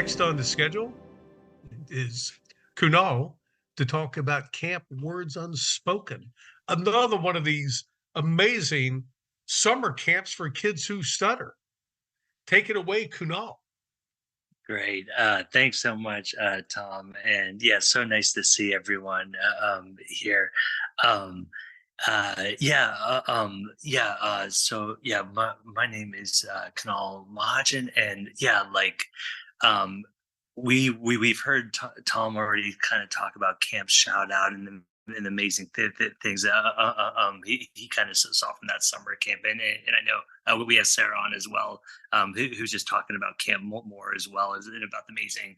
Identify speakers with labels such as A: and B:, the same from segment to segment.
A: Next on the schedule is Kunal to talk about Camp Words Unspoken, another one of these amazing summer camps for kids who stutter. Take it away, Kunal.
B: Great. Thanks so much, Tom. And yeah, so nice to see everyone here. Um, so yeah, my name is Kunal Mahajan, and yeah, um, we've heard Tom already kind of talk about Camp Shout Out and amazing things. He kind of saw from that summer camp, and I know we have Sarah on as well, who's just talking about Camp more as well as and about the amazing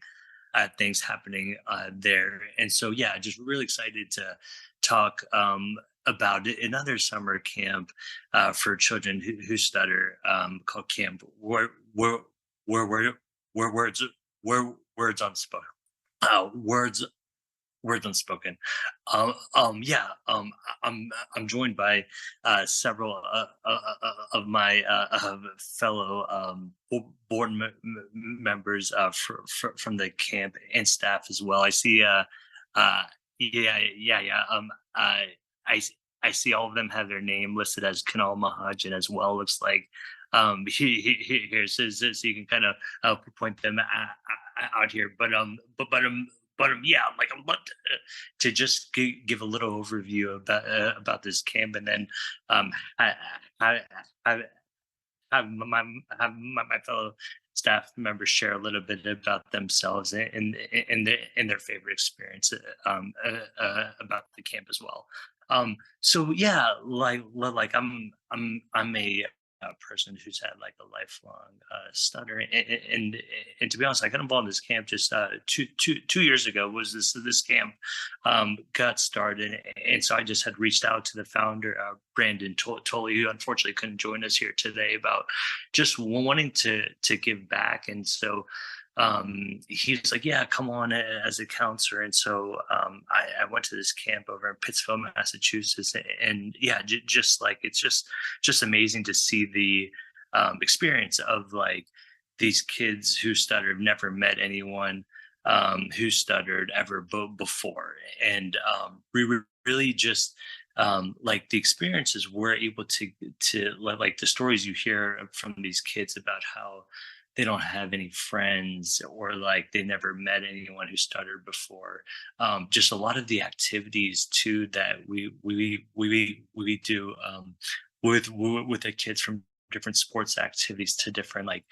B: things happening there. And so, yeah, just really excited to talk about another summer camp for children who stutter called Camp where, where, where words words unspoken. Words Unspoken. Yeah, I'm joined by several of my fellow members from the camp and staff as well. I see. Uh, yeah. I I see all of them have their name listed as Kunal Mahajan as well. Looks like here, so you can kind of point them out here. But yeah, like I'd love to just give a little overview about this camp, and then um, I, I, I have my fellow staff members share a little bit about themselves and their favorite experience about the camp as well. So yeah, like I'm a person who's had like a lifelong stutter, and to be honest, I got involved in this camp just 2 years ago. Was this camp got started, and so I just had reached out to the founder, Brandon Tolley, who unfortunately couldn't join us here today, about just wanting to give back, and so he's like, yeah, come on as a counselor. And so I went to this camp over in Pittsfield, Massachusetts, and yeah, just like it's just amazing to see the experience of like these kids who stuttered, never met anyone who stuttered ever before, and really just like the experiences we're able to like the stories you hear from these kids about how they don't have any friends or like they never met anyone who stuttered before. Just a lot of the activities too that we do with the kids, from different sports activities to different like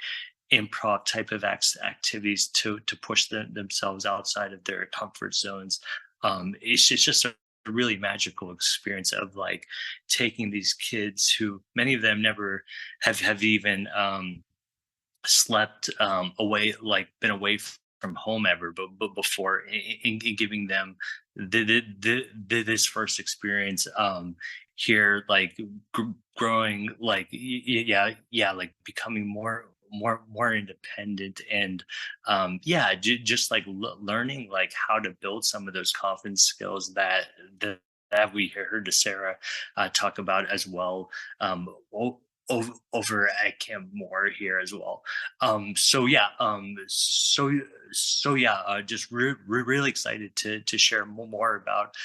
B: improv type of activities to push themselves outside of their comfort zones. It's just a really magical experience of like taking these kids who many of them never have even slept away, like been away from home ever, but before, in giving them this first experience here, like growing, like yeah, like becoming more independent, and just like learning like how to build some of those confidence skills that we heard Sarah talk about as well. Over at Camp Moore here as well. Just really excited to share more about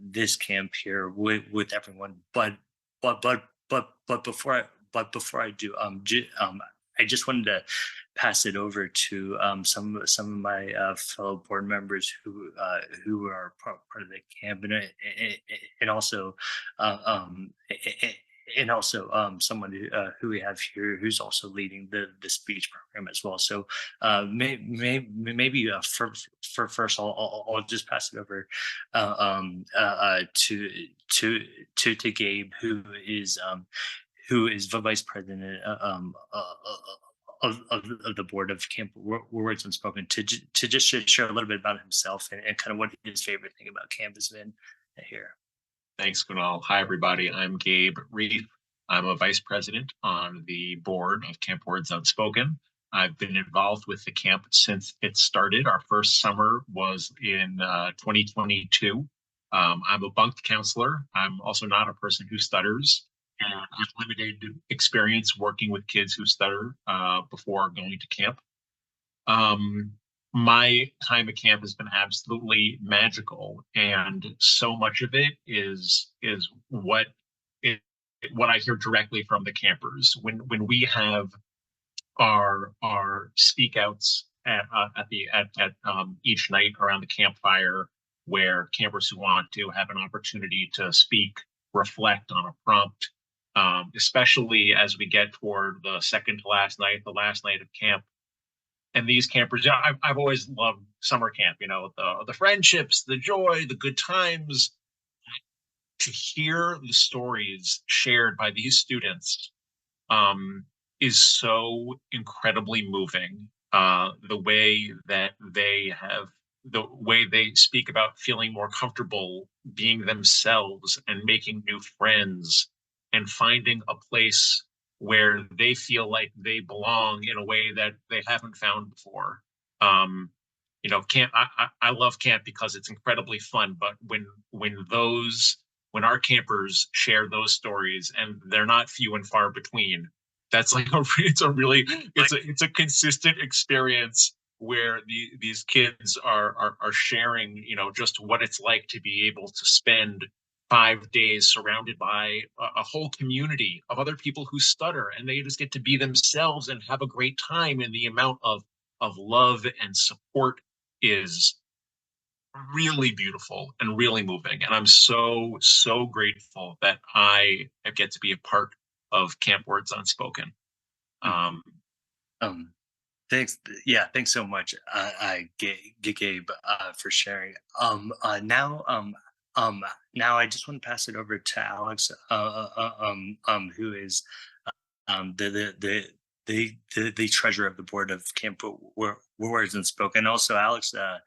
B: this camp here with everyone. But before I do, I just wanted to pass it over to some of my fellow board members who are part of the camp, and also uh, um, and also someone who we have here who's also leading the speech program as well. So maybe for first, I'll just pass it over to Gabe, who is the vice president of the board of Camp Words Unspoken, to just share a little bit about himself and kind of what his favorite thing about camp has been here.
C: Thanks, Kunal. Hi, everybody. I'm Gabe Reef. I'm a vice president on the board of Camp Words Unspoken. I've been involved with the camp since it started. Our first summer was in 2022. I'm a bunked counselor. I'm also not a person who stutters. And I've limited experience working with kids who stutter before going to camp. My time at camp has been absolutely magical, and so much of it is what I hear directly from the campers when we have our speak outs at each night around the campfire, where campers who want to have an opportunity to speak, reflect on a prompt, especially as we get toward the second to last night, the last night of camp. And these campers, I've always loved summer camp, the friendships, the joy, the good times. To hear the stories shared by these students is so incredibly moving. The way they speak about feeling more comfortable being themselves and making new friends and finding a place where they feel like they belong in a way that they haven't found before. Camp. I love camp because it's incredibly fun. But when our campers share those stories, and they're not few and far between, that's like it's a consistent experience where these kids are sharing, just what it's like to be able to spend 5 days surrounded by a whole community of other people who stutter, and they just get to be themselves and have a great time. And the amount of love and support is really beautiful and really moving. And I'm so grateful that I get to be a part of Camp Words Unspoken.
B: Thanks. Yeah, thanks so much, Gabe, for sharing. Now I just want to pass it over to Alex, who is the treasurer of the board of Camp Words Unspoken. Also, Alex, I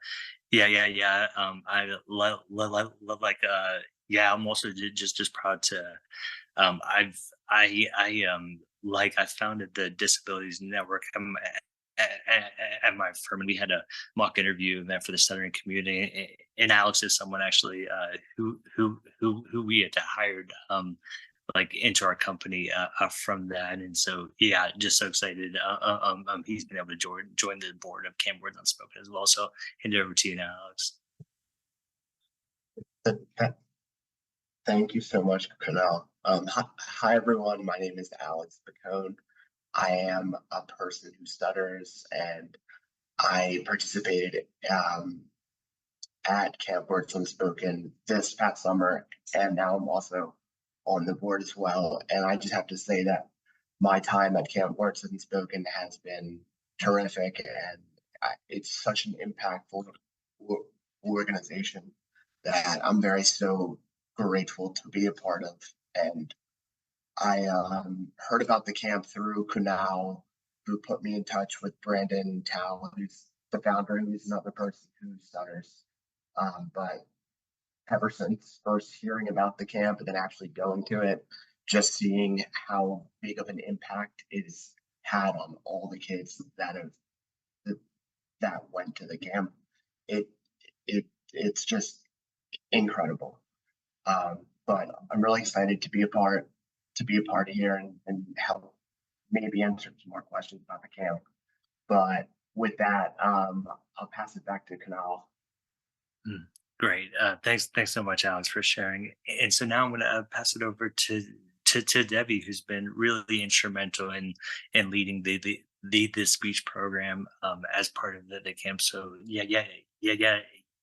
B: I'm also just proud to I founded the Disabilities Network at my firm, and we had a mock interview event for the stuttering community. And Alex is someone actually who we had hired into our company from that. And so just so excited. He's been able to join the board of Camp Words Unspoken as well. So hand it over to you now, Alex.
D: Thank you so much, Kunal. Hi everyone, my name is Alex Picone. I am a person who stutters, and I participated at Camp Words Unspoken this past summer, and now I'm also on the board as well. And I just have to say that my time at Camp Words Unspoken has been terrific, and it's such an impactful organization that I'm so grateful to be a part of. And I heard about the camp through Kunal, who put me in touch with Brandon Tao, who's the founder, who's another person who stutters. But ever since first hearing about the camp and then actually going to it, just seeing how big of an impact it's had on all the kids that went to the camp, it's just incredible. But I'm really excited to be a part here and help maybe answer some more questions about the camp. But with that, I'll pass it back to Kunal.
B: Great. Thanks so much, Alex, for sharing. And so now I'm going to pass it over to Debbie, who's been really instrumental in leading the speech program as part of the camp. So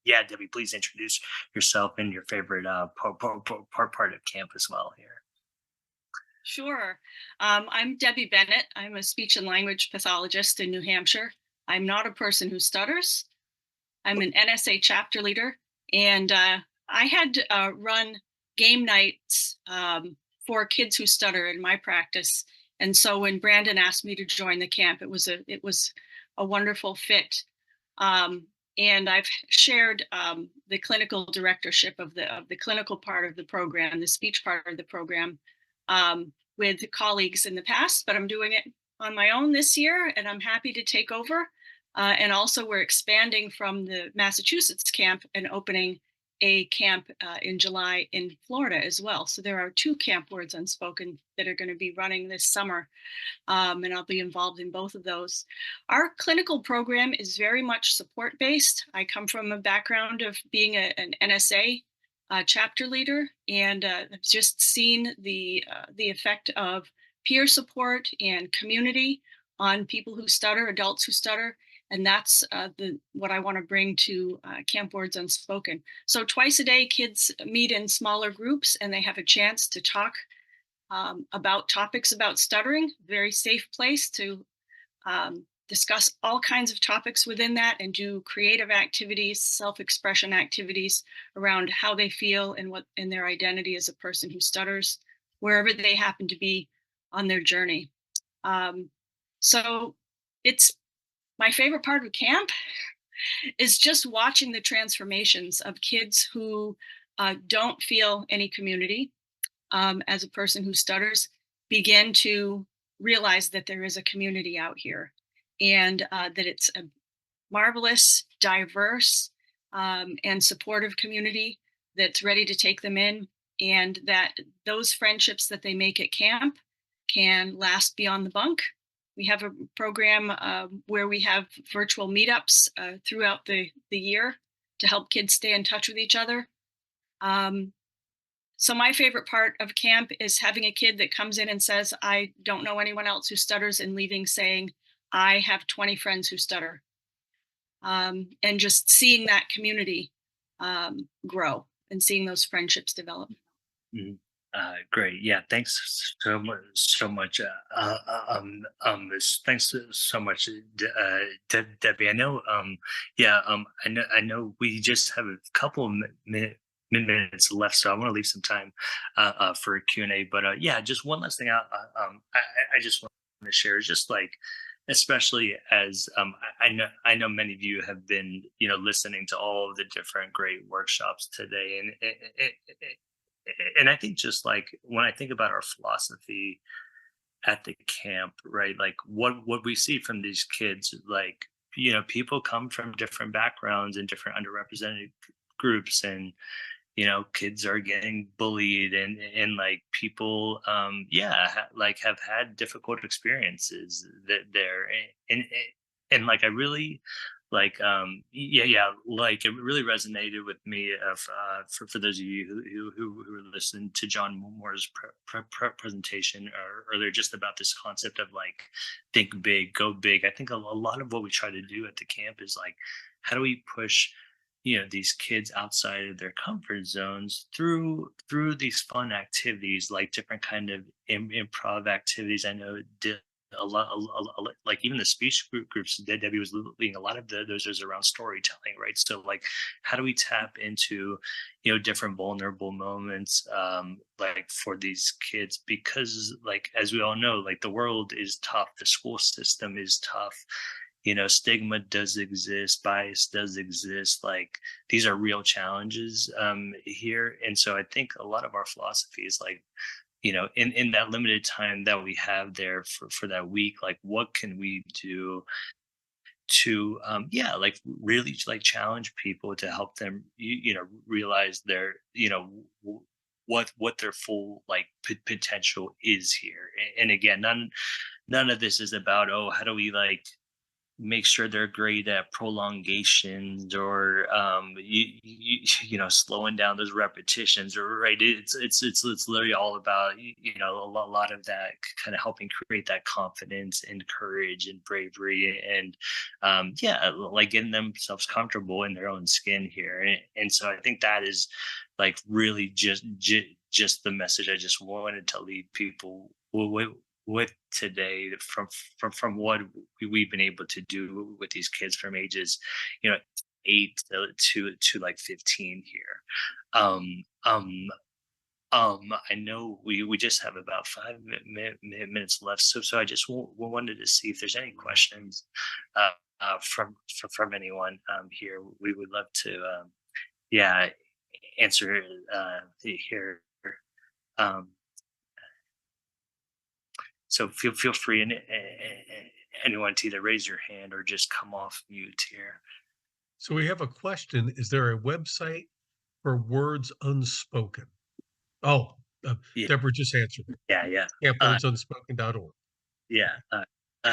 B: Debbie, please introduce yourself and your favorite part of camp as well here.
E: Sure. I'm Debbie Bennett. I'm a speech and language pathologist in New Hampshire. I'm not a person who stutters. I'm an NSA chapter leader, and I had to run game nights for kids who stutter in my practice. And so when Brandon asked me to join the camp, it was a wonderful fit. And I've shared the clinical directorship of the clinical part of the program, the speech part of the program, with colleagues in the past, but I'm doing it on my own this year, and I'm happy to take over. And also we're expanding from the Massachusetts camp and opening a camp in July in Florida as well. So there are 2 Camp Words Unspoken that are going to be running this summer, and I'll be involved in both of those. Our clinical program is very much support-based. I come from a background of being an NSA chapter leader, and I've just seen the effect of peer support and community on people who stutter, adults who stutter. And that's what I want to bring to Camp Words Unspoken. So twice a day, kids meet in smaller groups and they have a chance to talk about topics about stuttering. Very safe place to discuss all kinds of topics within that and do creative activities, self-expression activities around how they feel and what in their identity as a person who stutters, wherever they happen to be on their journey. So it's my favorite part of camp is just watching the transformations of kids who don't feel any community as a person who stutters begin to realize that there is a community out here, and that it's a marvelous, diverse, and supportive community that's ready to take them in, and that those friendships that they make at camp can last beyond the bunk. We have a program where we have virtual meetups throughout the year to help kids stay in touch with each other. So my favorite part of camp is having a kid that comes in and says, I don't know anyone else who stutters, and leaving saying, I have 20 friends who stutter. And just seeing that community grow and seeing those friendships develop.
B: Mhm. Great. Yeah. Thanks so much. Thanks so much, Debbie. I know. I know we just have a couple of minutes left, so I want to leave some time for a Q&A. But yeah, just one last thing. I just want to share is just like, especially as I know many of you have been listening to all of the different great workshops today, and I think just like when I think about our philosophy at the camp, right? Like what we see from these kids, like people come from different backgrounds and different underrepresented groups, and kids are getting bullied, and like people have had difficult experiences that there, and like I really like like it really resonated with me for those of you who listened to John Moore's presentation earlier, just about this concept of like think big, go big. I think a lot of what we try to do at the camp is like, how do we push these kids outside of their comfort zones through these fun activities, like different kind of improv activities. I know a lot, like even the speech groups that Debbie was leading, a lot of those is around storytelling, right? So like, how do we tap into different vulnerable moments like for these kids? Because like, as we all know, like the world is tough, the school system is tough, stigma does exist, bias does exist. Like these are real challenges here. And so I think a lot of our philosophy is like, in that limited time that we have there for that week, like what can we do to like really like challenge people to help them realize their what their full like potential is here. And again, none of this is about, oh, how do we like make sure they're great at prolongations or slowing down those repetitions, or right, it's literally all about a lot of that kind of helping create that confidence and courage and bravery, and like getting themselves comfortable in their own skin here. And so I think that is like really just the message I just wanted to leave people with today from what we've been able to do with these kids from ages 8 to like 15 here. I know we just have about 5 minutes left, so I just wanted to see if there's any questions from anyone here. We would love to answer here. So feel free, and anyone to either raise your hand or just come off mute here.
A: So we have a question. Is there a website for words unspoken? Oh,
B: Yeah.
A: Deborah just answered it.
B: Yeah.
A: Campwordsunspoken.org.
B: Yeah.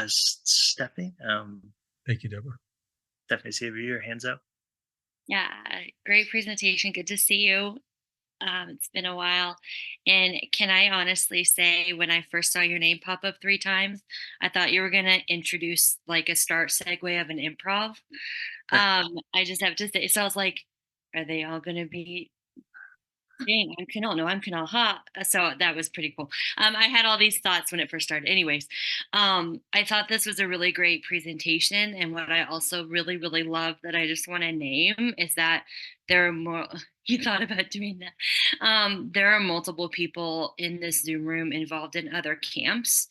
B: Stephanie,
A: Thank you, Deborah.
B: Stephanie, see your hands up.
F: Yeah, great presentation. Good to see you. It's been a while. And can I honestly say, when I first saw your name pop up 3 times, I thought you were going to introduce like a start segue of an improv. I just have to say, so I was like, are they all going to be, dang, I'm Kunal. No, I'm Kunal. Ha. So that was pretty cool. I had all these thoughts when it first started. Anyways, I thought this was a really great presentation. And what I also really, really love that I just want to name is that there are more, you thought about doing that. There are multiple people in this Zoom room involved in other camps.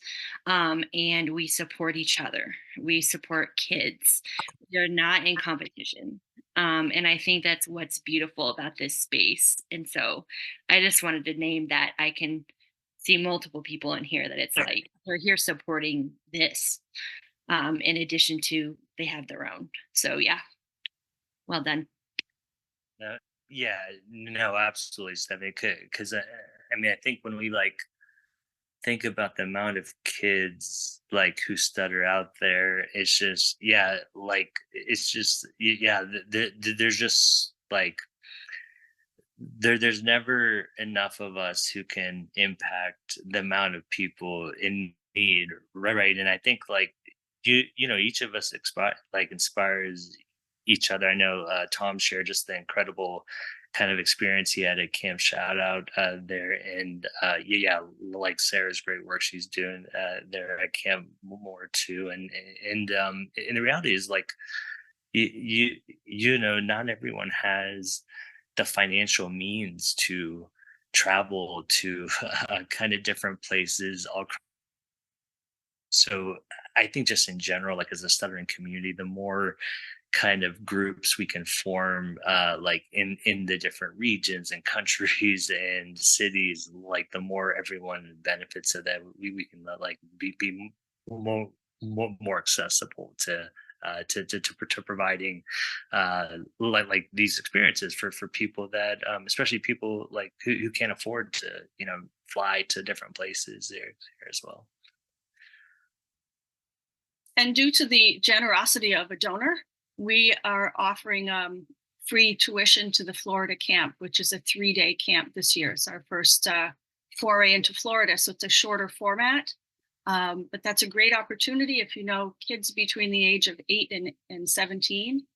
F: And we support each other. We support kids. They're not in competition. And I think that's what's beautiful about this space. And so I just wanted to name that. I can see multiple people in here that it's like they're here supporting this, in addition to they have their own. So yeah, well done.
B: Yeah, no, absolutely, Stephanie. Because I mean, I think when we think about the amount of kids who stutter out there, it's just there's just there's never enough of us who can impact the amount of people in need, right? And I think each of us inspires each other. I know Tom shared just the incredible kind of experience he had at camp. Shout out there, and like Sarah's great work she's doing there at Camp more too. And the reality is not everyone has the financial means to travel to kind of different places. So I think just in general, as a stuttering community, the more kind of groups we can form in the different regions and countries and cities, the more everyone benefits, so that we can be more accessible to providing these experiences for people that especially people who can't afford to fly to different places there as well.
E: And due to the generosity of a donor, we are offering free tuition to the Florida camp, which is a 3-day camp this year. It's our first foray into Florida, so it's a shorter format. But that's a great opportunity if you know kids between the age of 8 and 17.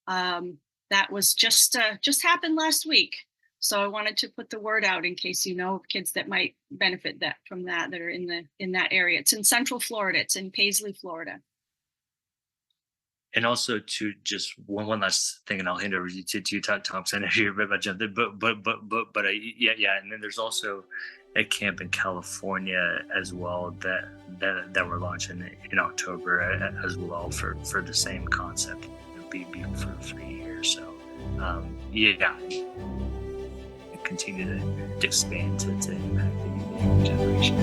E: That was just happened last week. So I wanted to put the word out in case you know of kids that might benefit from that are in that area. It's in Central Florida. It's in Paisley, Florida.
B: And also to just one last thing, and I'll hand over to you, Thompson. I know you're about to jump in, but and then there's also a camp in California as well that we're launching in October as well for the same concept, be for 3 years. So continue to expand to impact the younger generation.